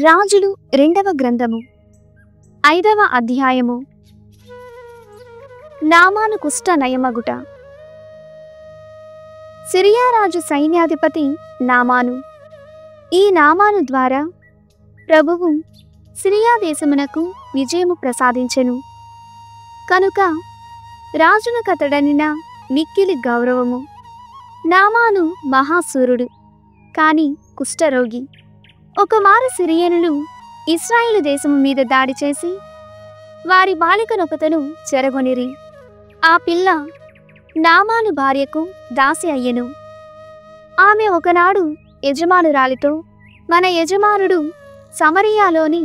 రాజులు రెండవ గ్రంథము 5వ అధ్యాయము. నామాను కుష్ఠ నయమగుట. సిరియా రాజు సైన్యాధిపతి నామాను. ఈ నామాను ద్వారా ప్రభువు సిరియా దేశమునకు విజయము ప్రసాదించెను. కనుక రాజును కతడనిన మిక్కిలి గౌరవము. నామాను మహాసూరుడు, కాని కుష్ఠరోగి. ఒకమారు సిరియనులు ఇశ్రాయేలు దేశము మీద దాడి చేసి వారి బాలికనొకతను చెరగొనిరి. ఆ పిల్ల నామాను భార్యకు దాసి అయ్యెను. ఆమె ఒకనాడు యజమానురాలితో, మన యజమానుడు సమరియాలోని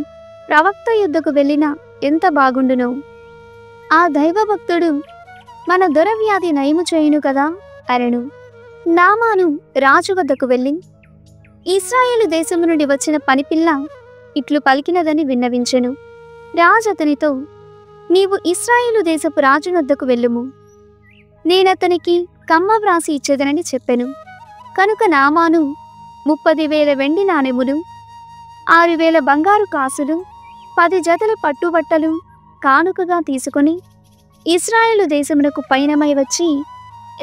ప్రవక్త యుద్ధకు వెళ్ళిన ఎంత బాగుండునో. ఆ దైవభక్తుడు మన దొరవ్యాధి నయము చేయును కదా అనెను. నామాను రాజు వద్దకు వెళ్ళి, ఇశ్రాయేలు దేశము నుండి వచ్చిన పనిపిల్ల ఇట్లు పలికినదని విన్నవించెను. రాజు అతనితో, నీవు ఇశ్రాయేలు దేశపు రాజునొద్దకు వెళ్ళుము, నేనతనికి కమ్మ వ్రాసి ఇచ్చేదనని చెప్పెను. కనుక నామాను 30,000 వెండి నాణెములు, 6,000 బంగారు కాసులు, 10 జతల పట్టుబట్టలు కానుకగా తీసుకొని ఇశ్రాయేలు దేశమునకు పయనమై వచ్చి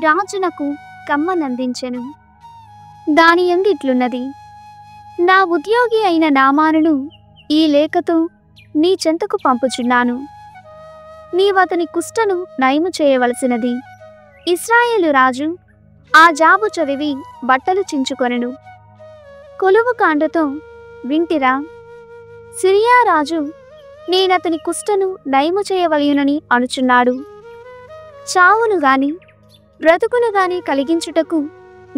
రాజునకు కమ్మనందించెను. దాని యందు ఇట్లున్నది, నా ఉద్యోగి అయిన నామానును ఈ లేఖతో నీ చెంతకు పంపుచున్నాను. నీవతని కుష్ఠను నయము చేయవలసినది. ఇశ్రాయేలు రాజు ఆ జాబు చదివి బట్టలు చించుకొనెను. కొలువు కాండతో వింటిరా, సిరియా రాజు నేనతని కుష్ఠను నయము చేయవలయునని అనుచున్నాడు. చావును గాని బ్రతుకును గాని కలిగించుటకు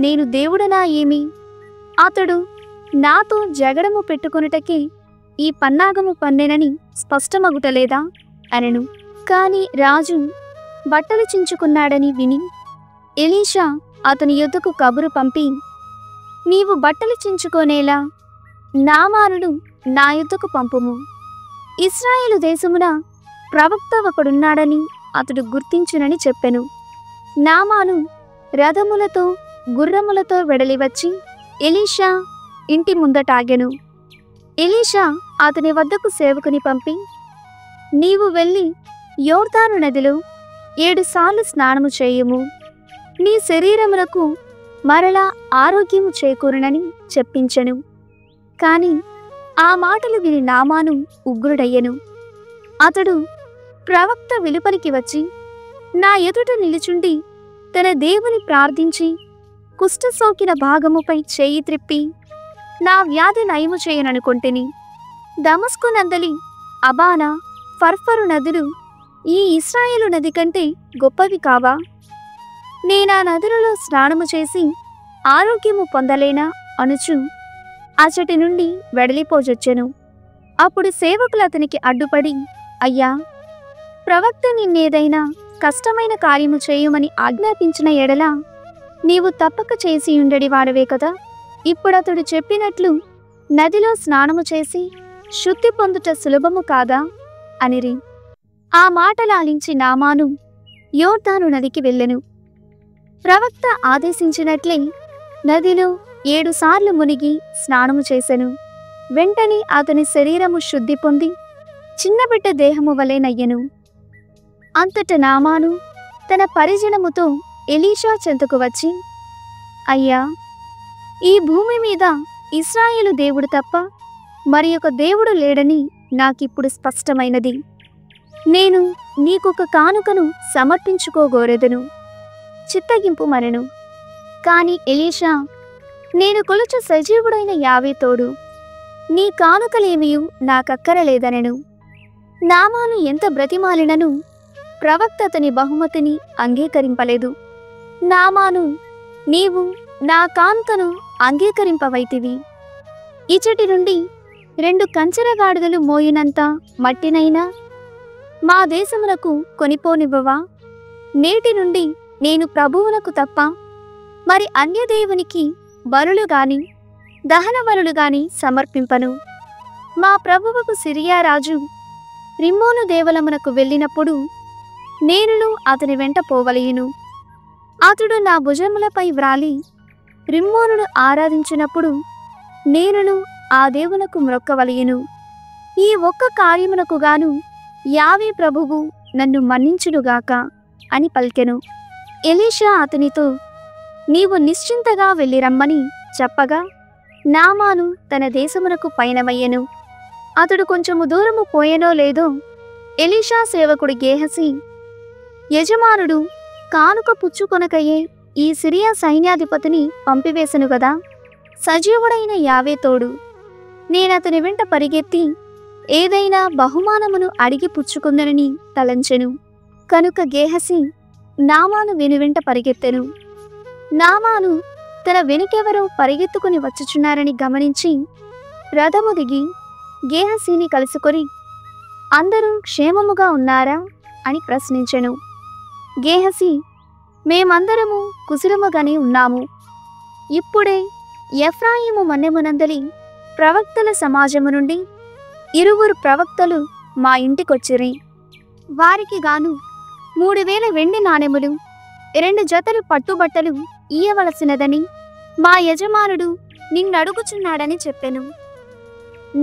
నేను దేవుడనా ఏమి? అతడు నాతో జగడము పెట్టుకొనుటకే ఈ పన్నాగము పన్నెనని స్పష్టమగుటలేదా అనెను. కాని రాజు బట్టలు చించుకున్నాడని విని ఎలీషా అతని యొద్దకు కబురు పంపి, నీవు బట్టలు చించుకోనేలా నామానును నా యొద్దకు పంపుము. ఇశ్రాయేలు దేశమున ప్రవక్త ఒకడున్నాడని అతడు గుర్తించునని చెప్పెను. నామాను రథములతో గుర్రములతో వెడలి వచ్చి ఎలీషా ఇంటి ముందటాగెను. ఎలీషా అతని వద్దకు సేవకుని పంపి, నీవు వెళ్ళి యోర్దాను నదిలో 7 సార్లు స్నానము చేయుము, నీ శరీరమునకు మరలా ఆరోగ్యము చేకూరునని చెప్పించెను. కాని ఆ మాటలు విని నామాను ఉగ్రుడయ్యెను. అతడు ప్రవక్త వెలుపలికి వచ్చి నా ఎదుట నిలుచుండి తన దేవుని ప్రార్థించి కుష్ఠ సోకిన భాగముపై చేయి త్రిప్పి నా వ్యాధి నయము చేయననుకొంటిని. దమస్కు నందలి అబానా, ఫర్ఫరు నదులు ఈ ఇశ్రాయేలు నది కంటే గొప్పవి కావా? నేనా నదులలో స్నానము చేసి ఆరోగ్యము పొందలేనా అనుచు అచటి నుండి వెడలిపోజొచ్చెను. అప్పుడు సేవకులు అతనికి అడ్డుపడి, అయ్యా, ప్రవక్త నిన్నేదైనా కష్టమైన కార్యము చేయుమని ఆజ్ఞాపించిన ఎడల నీవు తప్పక చేసి ఉండడి వాడవే కదా. ఇప్పుడతడు చెప్పినట్లు నదిలో స్నానము చేసి శుద్ధి పొందుట సులభము కాదా అనిరి. ఆ మాటలాలించి నామాను యోర్దాను నదికి వెళ్ళెను. ప్రవక్త ఆదేశించినట్లే నదిలో 7 సార్లు మునిగి స్నానము చేసెను. వెంటనే అతని శరీరము శుద్ధి పొంది చిన్నబిడ్డ దేహము వలె నయ్యెను. అంతట నామాను తన పరిజనముతో ఎలీషా చెంతకు వచ్చి, అయ్యా, ఈ భూమి మీద ఇశ్రాయేలు దేవుడు తప్ప మరి ఒక దేవుడు లేడని నాకిప్పుడు స్పష్టమైనది. నేను నీకొక కానుకను సమర్పించుకోగోరెదను, చిత్తగింపు మరెను. కాని ఎలీషా, నేను కొలుచు సజీవుడైన యావే తోడు, నీ కానుకలేమియు నాకక్కరలేదనెను. నామాను ఎంత బ్రతిమాలినను ప్రవక్త అతని బహుమతిని అంగీకరింపలేదు. నామాను, నీవు నా కానుకను అంగీకరింపవైతివి. ఇచటి నుండి 2 కంచరగాడిదలు మోయినంత మట్టినైనా మా దేశమునకు కొనిపోనివ్వవా? నేటి నుండి నేను ప్రభువునకు తప్ప మరి అన్యదేవునికి బలులు గాని దహన బలులు గాని సమర్పింపను. మా ప్రభువుకు సిరియా రాజు రిమ్మోను దేవలమునకు వెళ్ళినప్పుడు నేనును అతని వెంట పోవలయును. అతడు నా భుజములపై వ్రాలి రిమ్మోనును ఆరాధించినప్పుడు నేనును ఆ దేవునకు మ్రొక్కవలయును. ఈ ఒక్క కార్యమునకు గాను యావే ప్రభువు నన్ను మన్నించునుగాక అని పలికెను. ఎలీషా అతనితో, నీవు నిశ్చింతగా వెళ్ళి రమ్మని చెప్పగా నామాను తన దేశమునకు పయనమయ్యెను. అతడు కొంచెము దూరము పోయెనో లేదో ఎలీషా సేవకుడు గేహజీ, యజమానుడు కానుక పుచ్చుకొనకయే ఈ సిరియా సైన్యాధిపతిని పంపివేసెను గదా, సజీవుడైన యావే తోడు, నేనతని వెంట పరిగెత్తి ఏదైనా బహుమానమును అడిగి పుచ్చుకుందనని తలంచెను. కనుక గేహజీ నామాను వెనువెంట పరిగెత్తెను. నామాను తన వెనుకెవరో పరిగెత్తుకుని వచ్చుచున్నారని గమనించి రథము దిగి గేహజీని కలుసుకొని, అందరూ క్షేమముగా ఉన్నారా అని ప్రశ్నించెను. గేహజీ, మేమందరము కుశలముగానే ఉన్నాము. ఇప్పుడే ఎఫ్రాయిము మన్నెమునందలి ప్రవక్తల సమాజము నుండి 20 ప్రవక్తలు మా ఇంటికొచ్చిరి. వారికి గాను 3000 వెండి నాణెములు, 2 జతలు పట్టుబట్టలు ఇయ్యవలసినదని మా యజమానుడు నిన్నడుగుచున్నాడని చెప్పెను.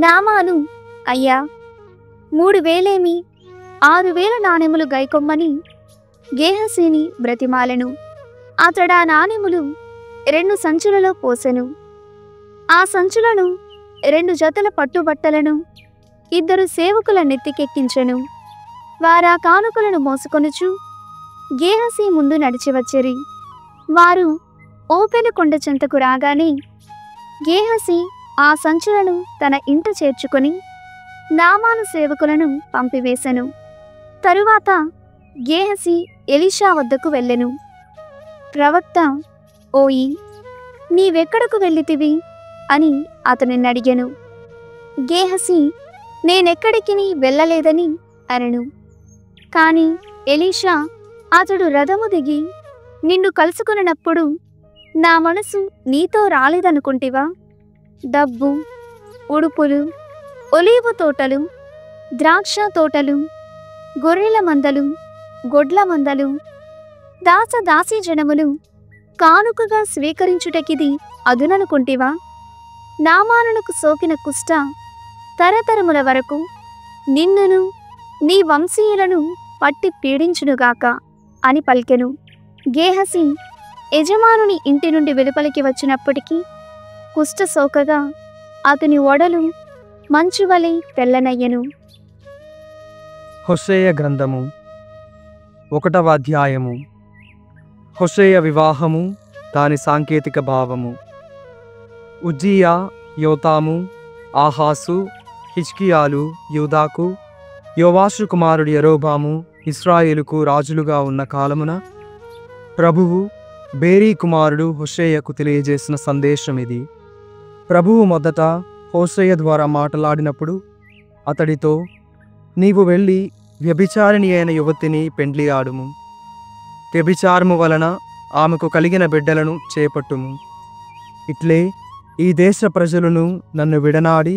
నామాను, అయ్యా, 3000 6000 నాణెములు గైకొమ్మని గేహజీని బ్రతిమాలెను. అతడా నాణెములు 2 సంచులలో పోసెను. ఆ సంచులను 2 జతల పట్టుబట్టలను 2 సేవకుల నెత్తికెక్కించెను. వారా కానుకలను మోసుకొనుచు గేహజీ ముందు నడిచివచ్చిరి. వారు ఓపెలు కొండ చెంతకు రాగానే గేహజీ ఆ సంచులను తన ఇంట చేర్చుకొని నామాను సేవకులను పంపివేశెను. తరువాత గేహజీ ఎలీషా వద్దకు వెళ్ళెను. ప్రవక్త, ఓయి, నీవెక్కడకు వెళ్ళితివి అని అతనిని అడిగెను. గేహజీ, నేనెక్కడికి వెళ్ళలేదని అనెను. కాని ఎలీషా, అతడు రథము దిగి నిన్ను కలుసుకున్నప్పుడు నా మనసు నీతో రాలేదనుకుంటివా? డబ్బు, ఉడుపులు, ఒలీవ తోటలు, ద్రాక్ష తోటలు, గొర్రెల మందలు, గొడ్ల మందలు, దాసదాసీ జనములు కానుకగా స్వీకరించుటకిది అదుననుకుంటివా? నామానునకు సోకిన కుష్ట తరతరముల వరకు నిన్నును నీ వంశీయులను పట్టి పీడించునుగాక అని పలికెను. గేహజీ యజమానుని ఇంటి నుండి వెలుపలికి వచ్చినప్పటికీ కుష్ట సోకగా అతని ఒడలు మంచువలె తెల్లనయ్యెను. హోషేయ గ్రంథము 1వ అధ్యాయము. హోషేయ వివాహము, దాని సాంకేతిక భావము. ఉజ్జియా, యోతాము, ఆహాసు, హిజ్కియాలు యూదాకు, యోవాషు కుమారుడు యరొబాము ఇశ్రాయేలుకు రాజులుగా ఉన్న కాలమున ప్రభువు బేరీ కుమారుడు హోషేయకు తెలియజేసిన సందేశం ఇది. ప్రభువు మొదట హోషేయ ద్వారా మాట్లాడినప్పుడు అతడితో, నీవు వెళ్ళి వ్యభిచారిణి అయిన యువతిని పెండ్లి ఆడుము, వ్యభిచారము వలన ఆమెకు కలిగిన బిడ్డలను చేపట్టుము. ఇట్లే ఈ దేశ ప్రజలను నన్ను విడనాడి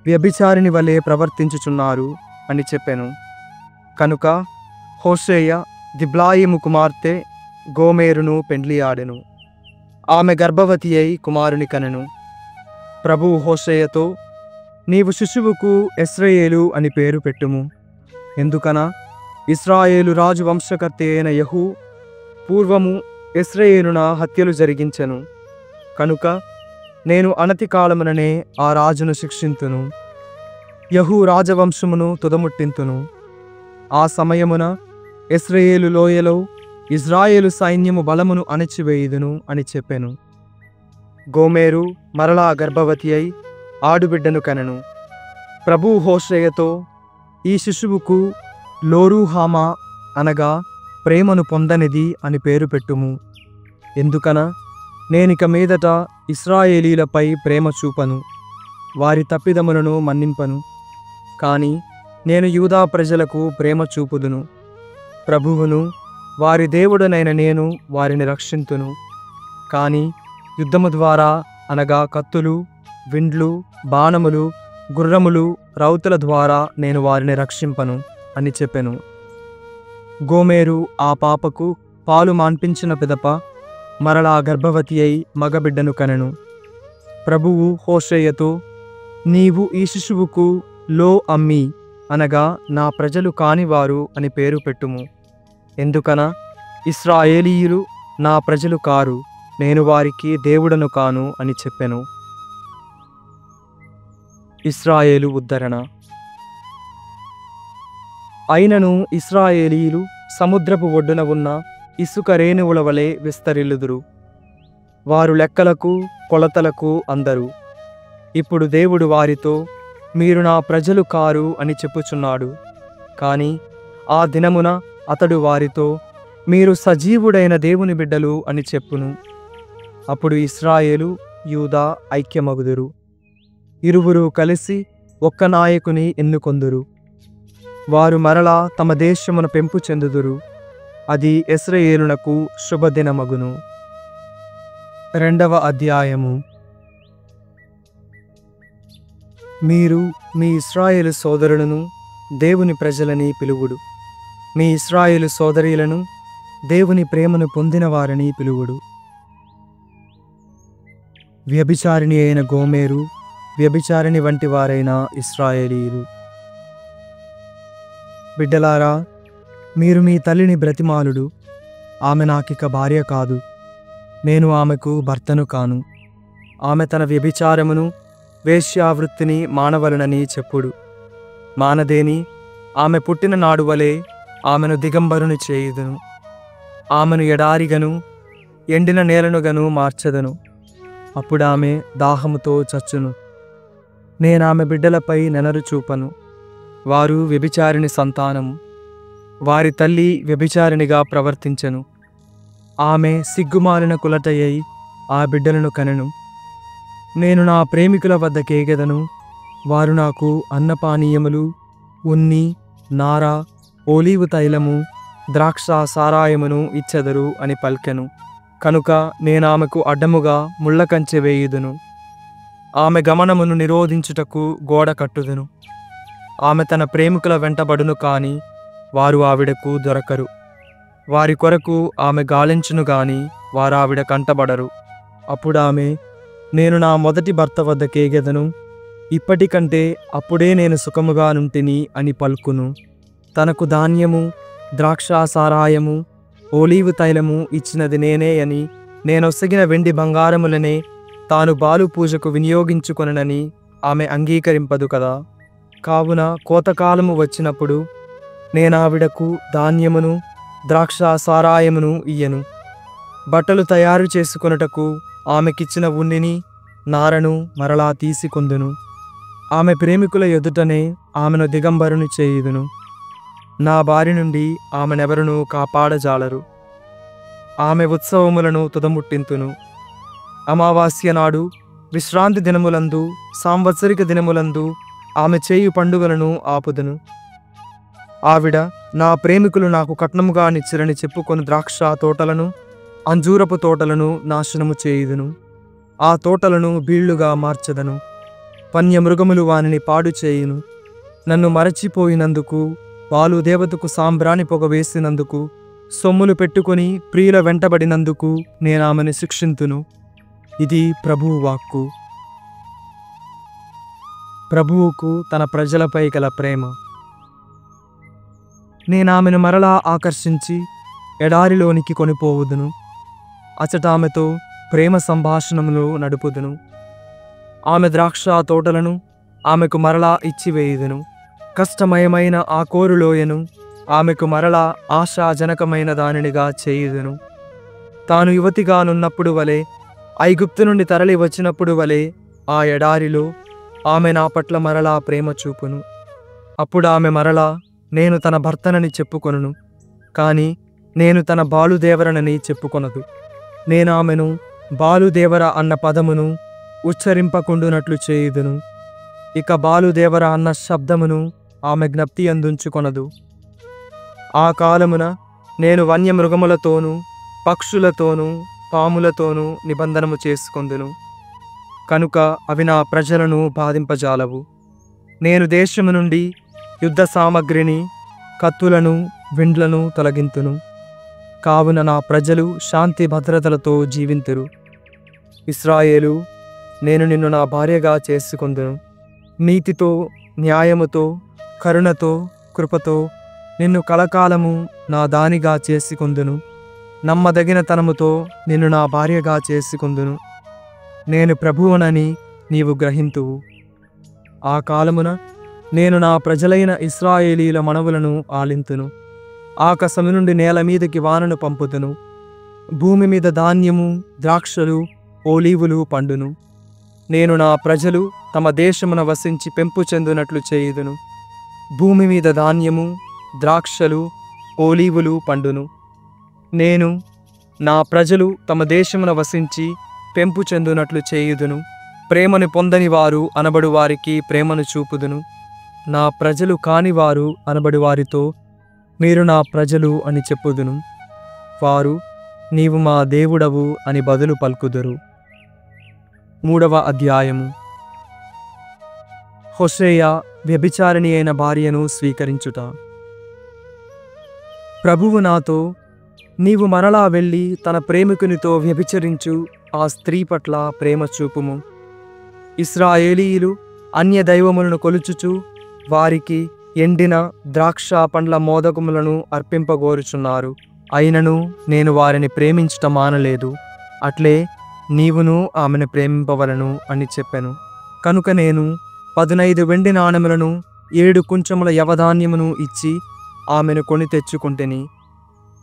వ్యభిచారిణి వలె ప్రవర్తించుచున్నారు అని చెప్పెను. కనుక హోషేయ దిబ్లాయిము కుమార్తె గోమెరును పెండ్లి ఆడెను. ఆమె గర్భవతి అయి కుమారుని కనెను. ప్రభువు హోషేయతో, నీవు శిశువుకు ఎస్రాయేలు అని పేరు పెట్టుము. ఎందుకనా ఇశ్రాయేలు రాజు వంశకర్త అయిన యెహూ పూర్వము ఎస్రాయేలున హత్యలు జరిగించెను. కనుక నేను అనతి కాలముననే ఆ రాజును శిక్షింతును, యెహూ రాజవంశమును తుదముట్టింతును. ఆ సమయమున ఎస్రాయేలు లోయలో ఇజ్రాయేలు సైన్యము బలమును అణచివేయుదును అని చెప్పెను. గోమెరు మరలా గర్భవతి అయి ఆడుబిడ్డను కనెను. ప్రభువు హోషేయతో, ఈ శిశువుకు లోరుహామా అనగా ప్రేమను పొందనిది అని పేరు పెట్టుము. ఎందుకనా నేనిక మీదట ఇశ్రాయేలీలపై ప్రేమ చూపను, వారి తప్పిదములను మన్నింపను. కాని నేను యూదా ప్రజలకు ప్రేమ చూపుదును. ప్రభువును వారి దేవుడనైన నేను వారిని రక్షింతును. కాని యుద్ధము ద్వారా అనగా కత్తులు, విండ్లు, బాణములు, గుర్రములు, రౌతుల ద్వారా నేను వారిని రక్షింపను అని చెప్పెను. గోమెరు ఆ పాపకు పాలు మాన్పించిన పిదప మరలా గర్భవతి అయి మగబిడ్డను కనెను. ప్రభువు హోషేయతో, నీవు ఈ శిశువుకు లో అమ్మి అనగా నా ప్రజలు కానివారు అని పేరు పెట్టుము. ఎందుకన ఇశ్రాయేలీయులు నా ప్రజలు కారు, నేను వారికి దేవుడను కాను అని చెప్పెను. ఇశ్రాయేలు ఉద్ధరణ. అయినను ఇశ్రాయేలీయులు సముద్రపు ఒడ్డున ఉన్న ఇసుక రేణువుల వలె విస్తరిల్లుదురు. వారు లెక్కలకు కొలతలకు అందరు. ఇప్పుడు దేవుడు వారితో, మీరు నా ప్రజలు కారు అని చెప్పుచున్నాడు. కాని ఆ దినమున అతడు వారితో, మీరు సజీవుడైన దేవుని బిడ్డలు అని చెప్పును. అప్పుడు ఇశ్రాయేలు యూదా ఐక్యమగుదురు. ఇరువురు కలిసి ఒక్క నాయకుని ఎన్నుకొందురు. వారు మరలా తమ దేశమును పెంపు చెందుదురు. అది ఇశ్రాయేలునకు శుభదినమగును. 2వ అధ్యాయము. మీరు మీ ఇశ్రాయేలు సోదరులను దేవుని ప్రజలని పిలువుడు. మీ ఇశ్రాయేలు సోదరీలను దేవుని ప్రేమను పొందిన వారని పిలువుడు. వ్యభిచారిణి అయిన గోమెరు, వ్యభిచారిణి వంటి వారైన ఇశ్రాయేలీయులు. బిడ్డలారా, మీరు మీ తల్లిని బ్రతిమాలుడు. ఆమె నాకిక భార్య కాదు, నేను ఆమెకు భర్తను కాను. ఆమె తన వ్యభిచారమును వేశ్యావృత్తిని మానవలనని చెప్పుడు. మానదేని ఆమె పుట్టిన నాడు వలె ఆమెను దిగంబరుని చేయుదును. ఆమెను ఎడారిగను ఎండిన నేలనుగను మార్చదను. అప్పుడామె దాహముతో చచ్చును. నేనామె బిడ్డలపై నెనరు చూపను. వారు వ్యభిచారిణి సంతానము. వారి తల్లి వ్యభిచారిణిగా ప్రవర్తించెను. ఆమె సిగ్గుమాలిన కులటయ్యి ఆ బిడ్డలను కనెను. నేను నా ప్రేమికుల వద్ద కేగెదను. వారు నాకు అన్నపానీయములు, ఉన్ని, నార, ఓలీవు తైలము, ద్రాక్ష సారాయమును ఇచ్చెదరు అని పల్కెను. కనుక నేనామెకు అడ్డముగా ముళ్ళకంచె వేయుదును. ఆమె గమనమును నిరోధించుటకు గోడ కట్టుదును. ఆమె తన ప్రేమికుల వెంటబడును కాని వారు ఆవిడకు దొరకరు. వారి కొరకు ఆమె గాలించును గాని వారావిడ కంటబడరు. అప్పుడామె, నేను నా మొదటి భర్త వద్ద కేగెదను, ఇప్పటికంటే అప్పుడే నేను సుఖముగా నుంటిని అని పలుకును. తనకు ధాన్యము, ద్రాక్షాసారాయము, ఓలీవు తైలము ఇచ్చినది నేనే అని, నేనొసగిన వెండి బంగారములనే తాను బాలు పూజకు వినియోగించుకొననని ఆమె అంగీకరింపదు కదా. కావున కోతకాలము వచ్చినప్పుడు నేనావిడకు ధాన్యమును ద్రాక్షాసారాయమును ఇయ్యను. బట్టలు తయారు చేసుకొనుటకు ఆమెకిచ్చిన ఉన్నిని నారను మరలా తీసుకొందును. ఆమె ప్రేమికుల ఎదుటనే ఆమెను దిగంబరుని చేయుదును. నా బారి నుండి ఆమెనెవరునూ కాపాడజాలరు. ఆమె ఉత్సవములను తుదముట్టింతును. అమావాస్య నాడు, విశ్రాంతి దినములందు, సాంవత్సరిక దినములందు ఆమె చేయు పండుగలను ఆపుదును. ఆవిడ, నా ప్రేమికులు నాకు కట్నముగా నిచ్చిరని చెప్పుకొని ద్రాక్ష తోటలను, అంజూరపు తోటలను నాశనము చేయుదును. ఆ తోటలను బీళ్లుగా మార్చదను. వన్యమృగములు వానిని పాడు చేయును. నన్ను మరచిపోయినందుకు, వాలు దేవతకు సాంబ్రాణి పొగ వేసినందుకు, సొమ్ములు పెట్టుకొని ప్రియుల వెంటబడినందుకు నేనామెను శిక్షింతును. ఇది ప్రభువు వాక్కు. ప్రభువుకు తన ప్రజలపై గల ప్రేమ. నేనామెను మరలా ఆకర్షించి ఎడారిలోనికి కొనిపోవుదును. అచట ఆమెతో ప్రేమ సంభాషణములు నడుపుదును. ఆమె ద్రాక్ష తోటలను ఆమెకు మరలా ఇచ్చివేయుదును. కష్టమయమైన ఆ కోరులోయను ఆమెకు మరలా ఆశాజనకమైన దానినిగా చేయుదును. తాను యువతిగానున్నప్పుడు వలె, ఐగుప్తు నుండి తరలి వచ్చినప్పుడు వలె ఆ ఎడారిలో ఆమె నా పట్ల మరలా ప్రేమ చూపును. అప్పుడు ఆమె మరలా నేను తన భర్తనని చెప్పుకొనును, కాని నేను తన బాలుదేవరనని చెప్పుకొనదు. నేనామెను బాలుదేవర అన్న పదమును ఉచ్చరింపకుండునట్లు చేయుదును. ఇక బాలుదేవర అన్న శబ్దమును ఆమె జ్ఞప్తి అందుంచుకొనదు. ఆ కాలమున నేను వన్యమృగములతోనూ, పక్షులతోనూ, పాములతోనూ నిబంధనము చేసుకొందును. కనుక అవి నా ప్రజలను బాధింపజాలవు. నేను దేశము నుండి యుద్ధ సామగ్రిని, కత్తులను, విండ్లను తొలగింతును. కావున నా ప్రజలు శాంతి భద్రతలతో జీవింతురు. ఇశ్రాయేలు, నేను నిన్ను నా భార్యగా చేసుకొందును. నీతితో, న్యాయముతో, కరుణతో, కృపతో నిన్ను కలకాలము నా దానిగా చేసుకొందును. నమ్మదగిన తనముతో నిన్ను నా భార్యగా చేసుకొందును. నేను ప్రభువునని నీవు గ్రహింతువు. ఆ కాలమున నేను నా ప్రజలైన ఇశ్రాయేలీల మనవులను ఆలింతును. ఆకాశము నుండి నేల మీదకి వానను పంపుతును. భూమి మీద ధాన్యము, ద్రాక్షలు, ఓలీవులు పండును. నేను నా ప్రజలు తమ దేశమున వసించి పెంపు చెందునట్లు చేయుదును. భూమి మీద ధాన్యము, ద్రాక్షలు, ఓలీవులు పండును. నేను నా ప్రజలు తమ దేశమున వసించి పెంపు చెందునట్లు చేయుదును. ప్రేమను పొందని వారు అనబడు వారికి ప్రేమను చూపుదును. నా ప్రజలు కానివారు అనబడి వారితో మీరు నా ప్రజలు అని చెప్పుదును. వారు నీవు మా దేవుడవు అని బదులు పలుకుదురు. 3వ అధ్యాయము. హోషేయ వ్యభిచారిణి అయిన భార్యను స్వీకరించుట. ప్రభువు నాతో, నీవు మరలా వెళ్ళి తన ప్రేమికునితో వ్యభిచరించు ఆ స్త్రీ పట్ల ప్రేమ చూపుము. ఇశ్రాయేలీయులు అన్య దైవములను కొలుచుచు వారికి ఎండిన ద్రాక్ష పండ్ల మోదకములను అర్పింపగోరుచున్నారు. అయినను నేను వారిని ప్రేమించుట మానలేదు. అట్లే నీవును ఆమెను ప్రేమింపవలను అని చెప్పెను. కనుక నేను 15 వెండి నాణెములను 7 కుంచముల యవధాన్యమును ఇచ్చి ఆమెను కొని తెచ్చుకుంటేని.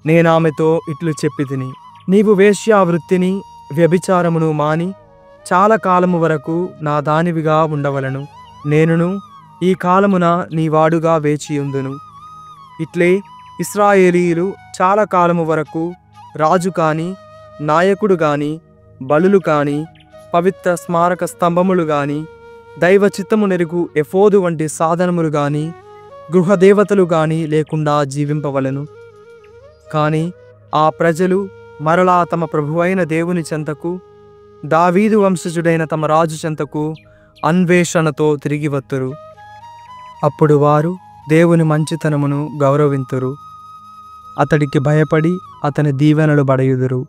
నేనామెతో ఇట్లు చెప్పితిని, నీవు వేశ్యావృత్తిని, వ్యభిచారమును మాని చాలా కాలము వరకు నా దానివిగా ఉండవలను. నేనును ఈ కాలమున నీ వాడుగా వేచియుందును. ఇట్లే ఇశ్రాయేలీయులు చాలా కాలము వరకు రాజు కాని, నాయకుడు గాని, బలులు కాని, పవిత్ర స్మారక స్తంభములు గాని, దైవ చిత్తము నెరుగు ఎఫోదు వంటి సాధనములు గాని, గృహదేవతలు గాని లేకుండా జీవింపవలను. కాని ఆ ప్రజలు మరలా తమ ప్రభువైన దేవుని చెంతకు, దావీదు వంశజుడైన తమ రాజు చెంతకు అన్వేషణతో తిరిగి వత్తురు. అప్పుడు వారు దేవుని మంచితనమును గౌరవింతురు. అతడికి భయపడి అతని దీవెనలు బడయుదురు.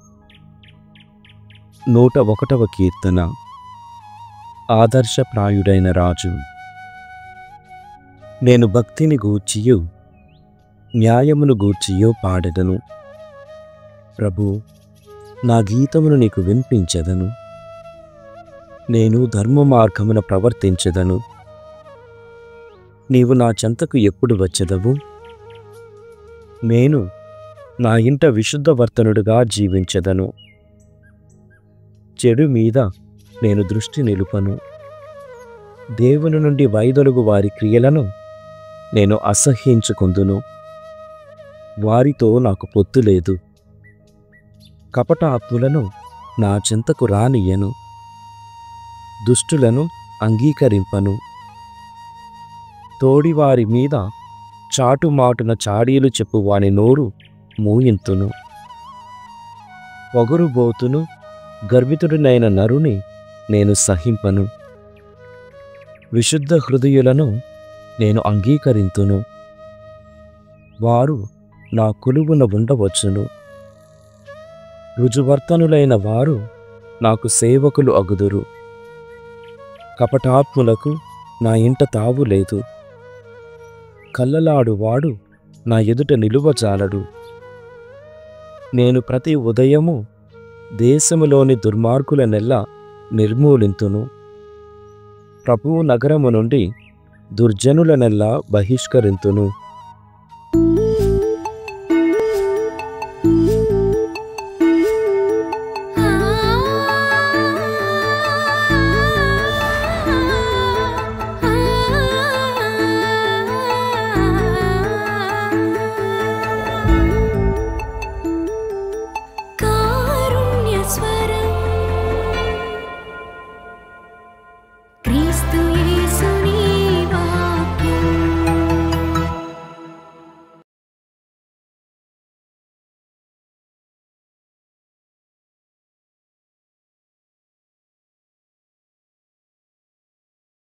101వ కీర్తన. ఆదర్శప్రాయుడైన రాజు. నేను భక్తిని గూర్చియు న్యాయమును గూర్చియు పాడెదను. ప్రభు, నా గీతమును నీకు వినిపించెదను. నేను ధర్మ మార్గమున ప్రవర్తించెదను. నీవు నా చెంతకు ఎప్పుడు వచ్చెదవు? నేను నా ఇంట విశుద్ధవర్తనుడుగా జీవించెదను. చెడు మీద నేను దృష్టి నిలుపను. దేవుని నుండి వైదొలుగు వారి క్రియలను నేను అసహ్యించుకొందును. వారితో నాకు పొత్తు లేదు. కపటాత్ములను నా చెంతకు రానియ్యను. దుష్టులను అంగీకరింపను. తోడివారి మీద చాటుమాటున చాడీలు చెప్పు వాని నోరు మూయింతును. పొగరుబోతును గర్వితుడినైన నరుని నేను సహింపను. విశుద్ధ హృదయులను నేను అంగీకరింతును. వారు నా కొలువున ఉండవచ్చును. రుజువర్తనులైన వారు నాకు సేవకులు అగుదురు. కపటాత్ములకు నా ఇంట తావు లేదు. కల్లలాడువాడు నా ఎదుట నిలువజాలడు. నేను ప్రతి ఉదయము దేశములోని దుర్మార్గులనెల్లా నిర్మూలింతును. ప్రభువు నగరము నుండి దుర్జనులనెల్లా బహిష్కరింతును.